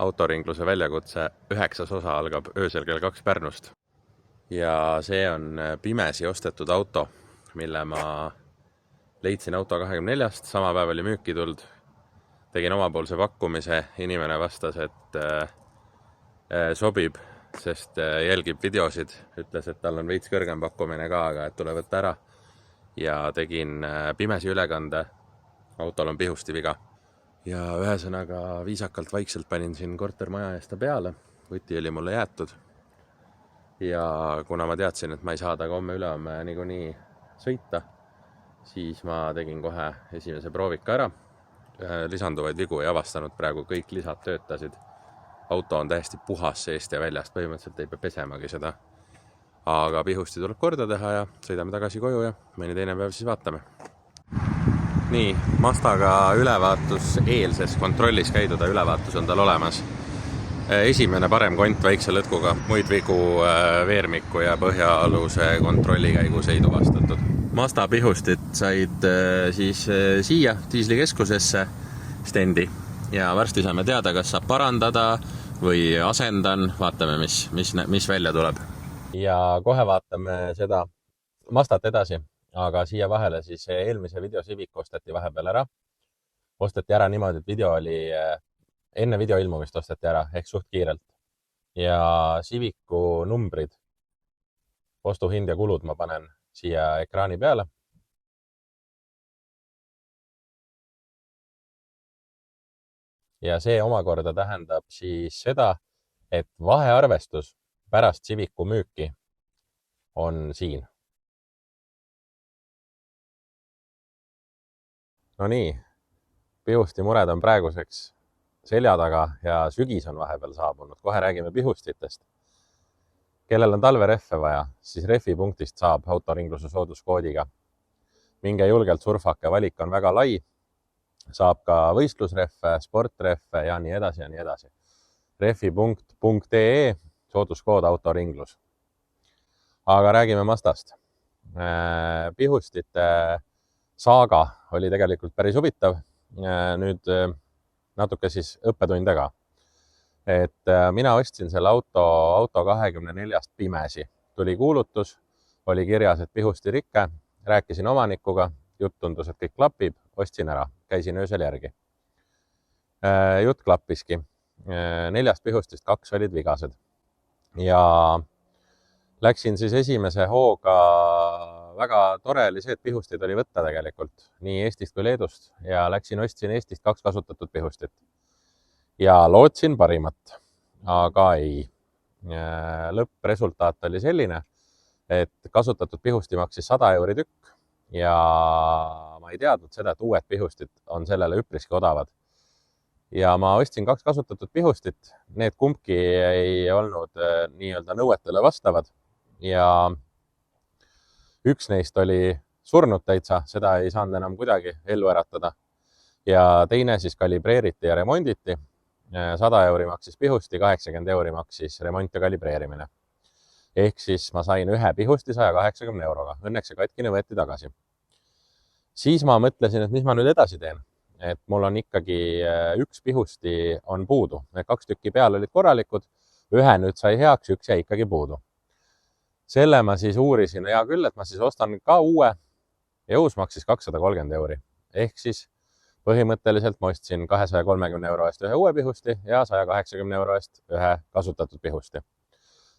autoringluse väljakutse 9. osa algab öösel kell 2 Pärnust. Ja see on pimesi ostetud auto, mille ma leidsin Auto24-st, sama päev oli müüki tuld. Tegin omapoolse pakkumise, inimene vastas, et sobib, sest jälgib videosid, ütles, et tal on veits kõrgem pakkumine ka, aga et tule võtta ära. Ja tegin pimesi ülekande, autol on pihusti viga. Ja ühesõnaga viisakalt vaikselt panin siin kortermaja eest ta peale, võti oli mulle jäetud. Ja kuna ma teadsin, et ma ei saa taga homme ülehomme niikuinii sõita, siis ma tegin kohe esimese proovika ära. Lisanduvaid vigu ei avastanud, praegu kõik lisad töötasid. Auto on täiesti puhas seest ja väljast, põhimõtteliselt ei pea pesemagi seda. Aga pihusti tuleb korda teha ja sõidame tagasi koju ja mõni teine päev siis vaatame. Nii, Mazdaga ülevaatus eilses kontrollis käiduda ülevaatus on tal olemas. Esimene parem kont väikse lõtkuga, muid vigu veermiku ja põhjaaluse kontrolli käigus ei tuvastatud. Mazda pihustit said siis siia diislikeskusesse stendi ja varsti saame teada, kas saab parandada või asendan, vaatame, mis välja tuleb. Ja kohe vaatame seda Mazdat edasi, aga siia vahele siis eelmise video Civic osteti vahepeal ära. Osteti ära niimoodi, et video oli enne video ilmumist osteti ära, ehk suht kiirelt. Ja Civicu numbrid, ostuhind ja kulud ma panen siia ekraani peale. Ja see omakorda tähendab siis seda, et vahearvestus pärast Civicu müüki on siin. No nii, pihusti mured on praeguseks selja taga ja sügis on vahepeal saabunud. Kohe räägime pihustitest. Kellel on talvereffe vaja, siis refipunktist saab autoringluse sooduskoodiga. Minge julgelt surfake, valik on väga lai. Saab ka võistlusreffe, sportreffe ja nii edasi ja nii edasi. refipunkt.ee, sooduskood autoringlus. Aga räägime Mazdast. Pihustite saaga oli tegelikult päris huvitav. Nüüd natuke siis õppetund ka. Et mina ostsin selle auto 24-st pimesi. Tuli kuulutus, oli kirjas, et pihusti rikke. Rääkisin omanikuga, jutt tundus, et kõik klapib, ostsin ära, käisin öösel järgi. Jutt klappiski. 4 pihustist 2 olid vigased. Ja läksin siis esimese hooga, väga tore oli see, et pihusteid oli võtta tegelikult, nii Eestist kui Leedust. Ja läksin, ostsin Eestist 2 kasutatud pihustit. Ja lootsin parimat, aga ei. Lõppresultaat oli selline, et kasutatud pihusti maksis 100 € tükk ja ma ei teadnud seda, et uued pihustit on sellele üpriski odavad. Ja ma ostsin 2 kasutatud pihustit, need kumbki ei olnud nii-öelda nõuetele vastavad ja üks neist oli surnud täitsa, seda ei saanud enam kuidagi ellu äratada. Ja teine siis kalibreeriti ja remonditi. 100 € maksis pihusti, 80 € maksis remont ja kalibreerimine. Ehk siis ma sain ühe pihusti 180 €. Õnneks see katkine võeti tagasi. Siis ma mõtlesin, et mis ma nüüd edasi teen. Et mul on ikkagi 1 pihusti on puudu. Need 2 tükki peal olid korralikud, ühe nüüd sai heaks, 1 jäi ikkagi puudu. Selle ma siis uurisin, hea küll, et ma siis ostan ka uue ja uus maksis 230 €. Ehk siis põhimõtteliselt ma ostsin 230 € eest ühe uue pihusti ja 180 € eest ühe kasutatud pihusti.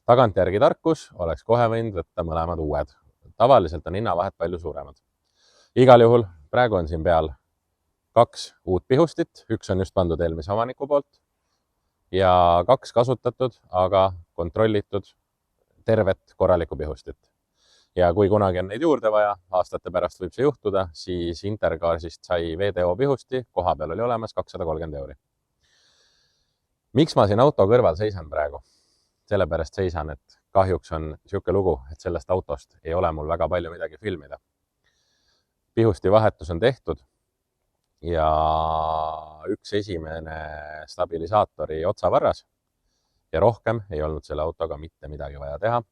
Tagantjärgi tarkus oleks kohe võinud võtta mõlemad uued. Tavaliselt on hinnavahed palju suuremad. Igal juhul praegu on siin peal 2 uut pihustit, 1 on just pandud eelmise omaniku poolt ja 2 kasutatud, aga kontrollitud tervet korralikku pihustit. Ja kui kunagi on neid juurde vaja, aastate pärast võib see juhtuda, siis Intergaasist sai VDO pihusti, koha peal oli olemas 230 €. Miks ma siin auto kõrval seisan praegu? Sellepärast seisan, et kahjuks on siuke lugu, et sellest autost ei ole mul väga palju midagi filmida. Pihusti vahetus on tehtud ja 1 esimene stabilisaatori otsavarras ja rohkem ei olnud selle autoga mitte midagi vaja teha.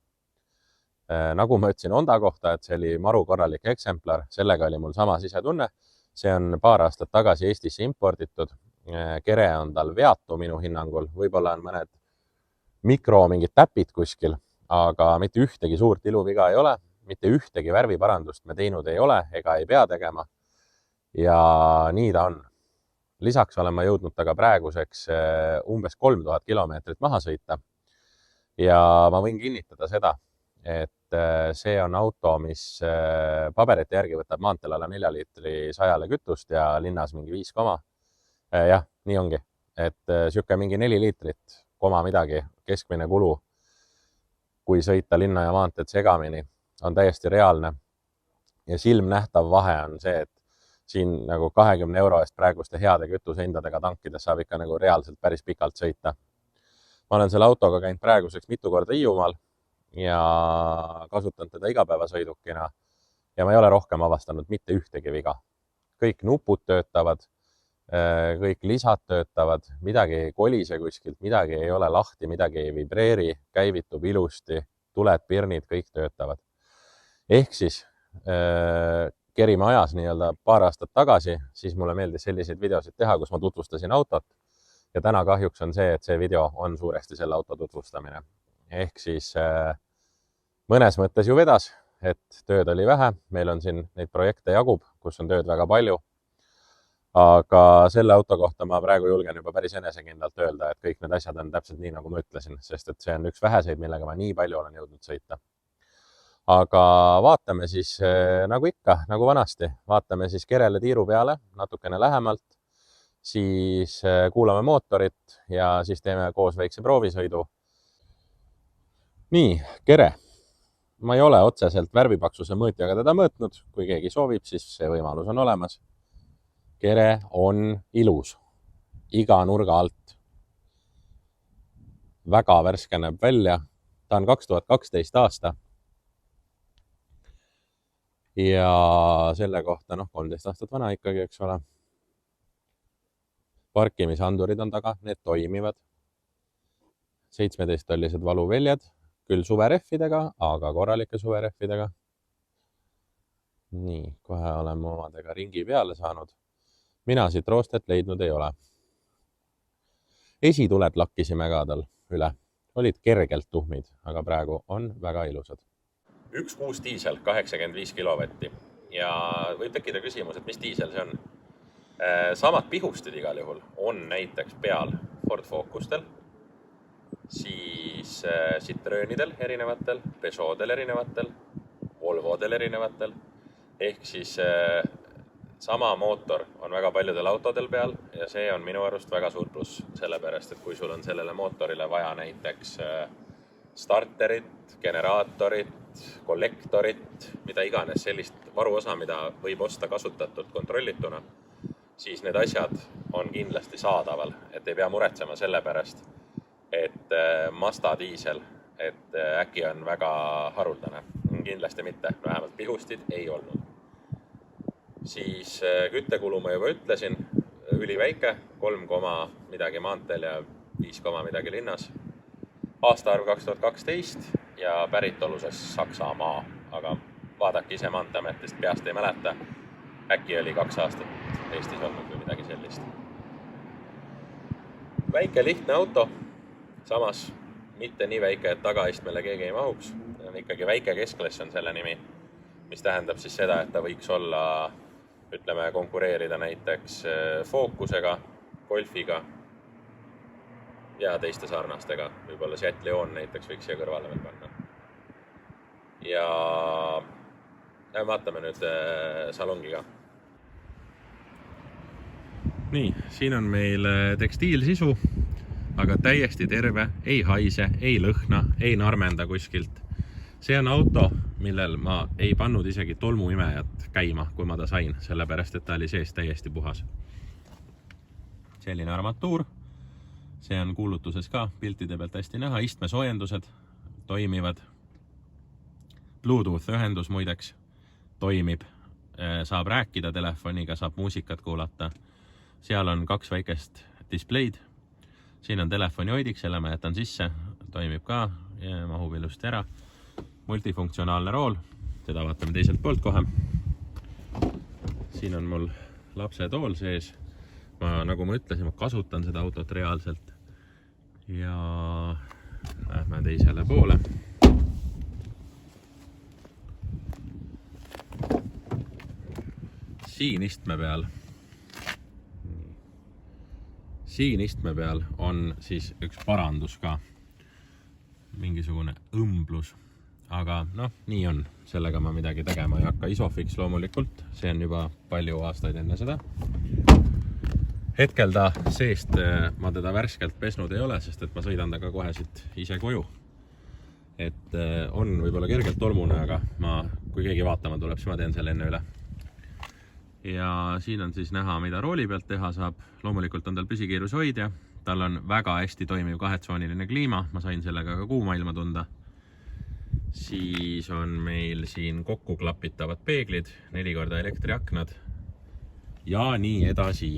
Nagu ma ütlesin Honda kohta, et see oli maru korralik eksemplar, sellega oli mul sama sisetunne. See on paar aastat tagasi Eestisse imporditud Kere on tal veatu minu hinnangul, võib-olla on mõned mingid täpid kuskil, aga mitte ühtegi suurt iluviga ei ole, mitte ühtegi värviparandust me teinud ei ole ega ei pea tegema. Ja nii ta on. Lisaks olen ma jõudnud taga praeguseks umbes 3000 kilomeetrit maha sõita. Ja ma võin kinnitada seda, et see on auto, mis paberite järgi võtab maanteel alla 4 liitri 100 kütust ja linnas mingi 5, jah, nii ongi, et siuke mingi 4 liitrit, midagi, keskmine kulu, kui sõita linna ja maanteed segamini, on täiesti reaalne. Ja silmnähtav vahe on see, et siin nagu 20 euro eest praeguste heade kütusehindadega tankides saab ikka nagu reaalselt päris pikalt sõita. Ma olen selle autoga käinud praeguseks mitu korda Hiiumaal ja kasutanud teda igapäevasõidukina ja ma ei ole rohkem avastanud mitte ühtegi viga. Kõik nupud töötavad, kõik lisad töötavad, midagi ei kolise kuskilt, midagi ei ole lahti, midagi ei vibreeri, käivitub ilusti, tuled, pirnid, kõik töötavad. Ehk siis kerime ajas nii-öelda paar aastat tagasi, siis mulle meeldis selliseid videosid teha, kus ma tutvustasin autot. Ja täna kahjuks on see, et see video on suuresti selle auto tutvustamine. Ehk siis mõnes mõttes ju vedas, et tööd oli vähe. Meil on siin neid projekte jagub, kus on tööd väga palju. Aga selle auto kohta ma praegu julgen juba päris enesekindlalt öelda, et kõik need asjad on täpselt nii, nagu ma ütlesin, sest et see on üks väheseid, millega ma nii palju olen jõudnud sõita. Aga vaatame siis nagu ikka, nagu vanasti, vaatame siis Kerele tiiru peale natukene lähemalt. Siis kuulame mootorit ja siis teeme koos väikse proovisõidu. Nii, Kere. Ma ei ole otseselt värvipaksuse mõõtjaga teda mõõtnud. Kui keegi soovib, siis see võimalus on olemas. Kere on ilus. Iga nurga alt. Väga värske näeb välja. Ta on 2012 aasta. Ja selle kohta 13 aastat vana ikkagi, eks ole. Parkimisandurid on taga, need toimivad. 17-tollised valuväljad, küll suverehvidega, aga korralike suverehvidega. Nii, kohe oleme omadega ringi peale saanud. Mina siit roostet leidnud ei ole. Esituled lakkisime ka tal üle. Olid kergelt tuhmid, aga praegu on väga ilusad. 1.6 diisel, 85 kilovatti. Ja võib tekkida küsimus, et mis diisel see on? Samad pihustid igal juhul on näiteks peal Ford Focustel, siis Citroenidel erinevatel, Peugeotdel erinevatel, Volvodel erinevatel. Ehk siis sama mootor on väga paljudel autodel peal ja see on minu arust väga suur pluss, sellepärast, et kui sul on sellele mootorile vaja näiteks starterit, generaatorit, kollektorit, mida iganes sellist varuosa, mida võib osta kasutatult kontrollituna, siis need asjad on kindlasti saadaval, et ei pea muretsema selle pärast, et Mazda diisel, et äkki on väga haruldane. Kindlasti mitte, vähemalt pihustid ei olnud. Siis küttekulu ma juba ütlesin, üliväike, 3, midagi maanteel ja 5, midagi linnas. Aastaarv 2012 ja päritoluses Saksamaa, aga vaadake ise Maanteeametist, peast ei mäleta. Äkki oli 2 aastat Eestis olnud või midagi sellist. Väike lihtne auto, samas mitte nii väike, et tagaistmele keegi ei mahuks. Ikkagi väike keskklass on selle nimi, mis tähendab siis seda, et ta võiks olla, ütleme, konkureerida näiteks Focusega, Golfiga ja teiste sarnastega. Võib-olla Seat Leon näiteks võiks siia kõrvale veel panna. Ja vaatame nüüd salongiga. Nii, siin on meil tekstiilsisu, aga täiesti terve, ei haise, ei lõhna, ei narmenda kuskilt. See on auto, millel ma ei pannud isegi tolmuimejat käima, kui ma ta sain, sellepärast, et ta oli sees täiesti puhas. Selline armatuur. See on kuulutuses ka piltide pealt hästi näha. Istmesoojendused toimivad. Bluetooth ühendus muideks toimib. Saab rääkida telefoniga, saab muusikat kuulata. Seal on 2 väikest displeid. Siin on telefoni hoidik, selle ma jätan sisse. Toimib ka ja mahub ilusti ära. Multifunktsionaalne rool. Seda vaatame teiselt poolt kohe. Siin on mul lapse tool sees. nagu ma ütlesin, ma kasutan seda autot reaalselt. Ja lähme teisele poole. Siin istme peal on siis üks parandus ka. Mingisugune õmblus. Aga nii on. Sellega ma midagi tegema ei hakka. Isofix loomulikult. See on juba palju aastaid enne seda. Hetkel ta seest ma teda värskelt pesnud ei ole, sest et ma sõidan taga kohe siit ise koju. Et on võib-olla kergelt tolmune, aga kui keegi vaatama tuleb, siis ma teen selle enne üle. Ja siin on siis näha, mida rooli pealt teha saab. Loomulikult on tal püsikiirushoidja. Tal on väga hästi toimiv 2-tsooniline kliima. Ma sain sellega ka kuumaailma tunda. Siis on meil siin kokku klapitavad peeglid, 4x elektriaknad ja nii edasi.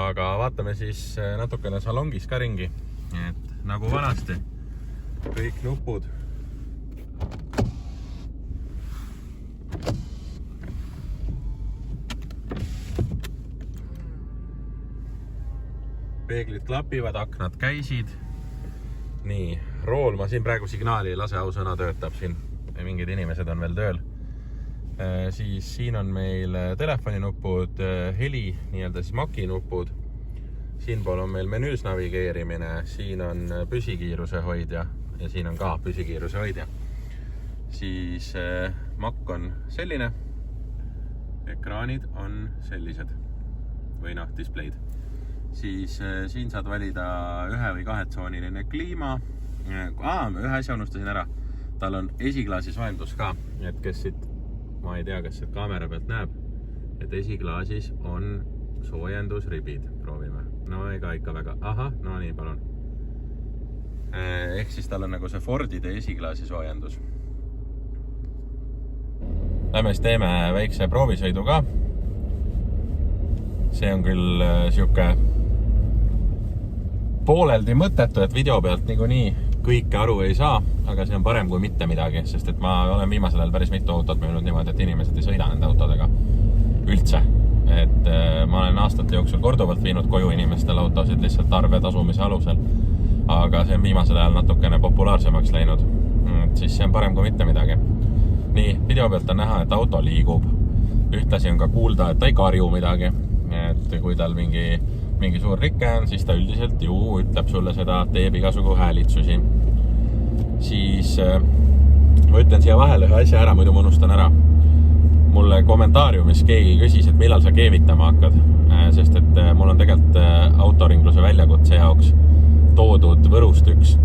Aga vaatame siis natukene salongis ka ringi, et nagu vanasti kõik nupud peeglid klapivad, aknad käisid. Nii, rool ma siin praegu signaali ei lase, ausõna töötab siin, mingid inimesed on veel tööl. Siis siin on meil telefoninupud, heli, nii-öelda siis makinupud. Siin pool on meil menüüs navigeerimine, siin on püsikiiruse hoidja ja siin on ka püsikiiruse hoidja. Siis makk on selline, ekraanid on sellised või displeid. Siis siin saad valida 1- või 2-tsooniline kliima. Ühe asja unustasin ära, tal on esiklaasi soojendus ka, et kes siit ma ei tea, kas see kaamera pealt näeb, et esiklaasis on soojendusribid. Proovime. No ega ikka väga. Aha, no nii, palun. Ehk siis tal on nagu see Fordide esiklaasi soojendus. Lähme siis teeme väikse proovisõidu ka. See on küll siuke pooleldi mõttetu, et video pealt niikuinii kõike aru ei saa, aga see on parem kui mitte midagi, sest et ma olen viimasel ajal päris mitu autot müünud niimoodi, et inimesed ei sõida nende autodega üldse. Et ma olen aastate jooksul korduvalt viinud koju inimestel autosid lihtsalt arve tasumise alusel, aga see on viimasel ajal natukene populaarsemaks läinud. Siis see on parem kui mitte midagi. Nii, video pealt on näha, et auto liigub. Ühtlasi on ka kuulda, et ta ei karju midagi. Et kui tal mingi suur rikke on, siis ta üldiselt ju ütleb sulle seda, teeb igasugu häälitsusi. Siis ma ütlen siia vahele ühe asja ära, muidu ma unustan ära. Mulle kommentaariumis keegi küsis, et millal sa keevitama hakkad, sest et mul on tegelikult autoringluse väljakutse jaoks toodud Võrust üks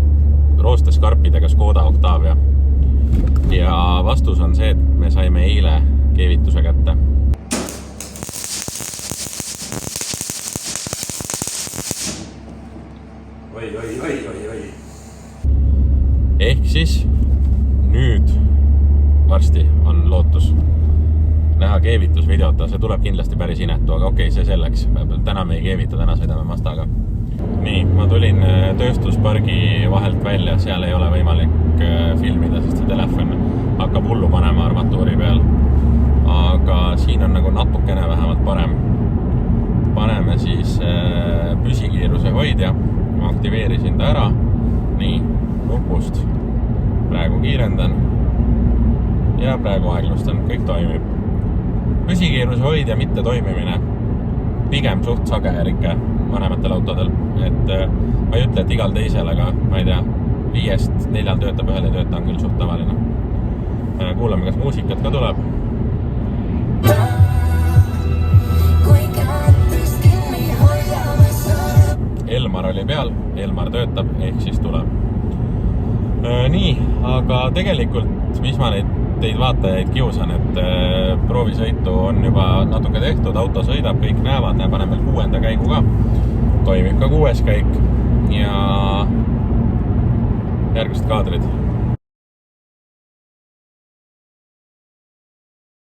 roosteskarpidega Škoda Octavia. Ja vastus on see, et me saime eile keevituse kätte. Oi. Ehk siis nüüd varsti on lootus näha keevitusvideota, see tuleb kindlasti päris inetu, aga okei, see selleks. Täna me ei keevita, täna sõidame Mazdaga. Nii, ma tulin tööstuspargi vahelt välja, seal ei ole võimalik filmida, sest see telefon hakkab hullu panema armatuuri peal. Aga siin on nagu natukene vähemalt parem. Paneme siis püsikiiruse hoidja. Ma aktiveerisin ta ära. Nii, nupust. Praegu kiirendan. Ja praegu aeglustan. Kõik toimib. Püsikiiruse hoidja mitte toimimine. Pigem suht sage Erike vanematel autodel. Et ma ei ütle, et igal teisel, aga ma ei tea, 5-4 töötab, ühel ei tööta on küll suht tavaline. Kuulame, kas muusikat ka tuleb. Elmar oli peal, Elmar töötab, ehk siis tuleb. Nii, aga tegelikult, mis ma teid vaatajaid kiusan, et proovisõitu on juba natuke tehtud, auto sõidab, kõik näevad, panen veel 6. käigu ka, toimib ka 6. käik ja järgmised kaadrid.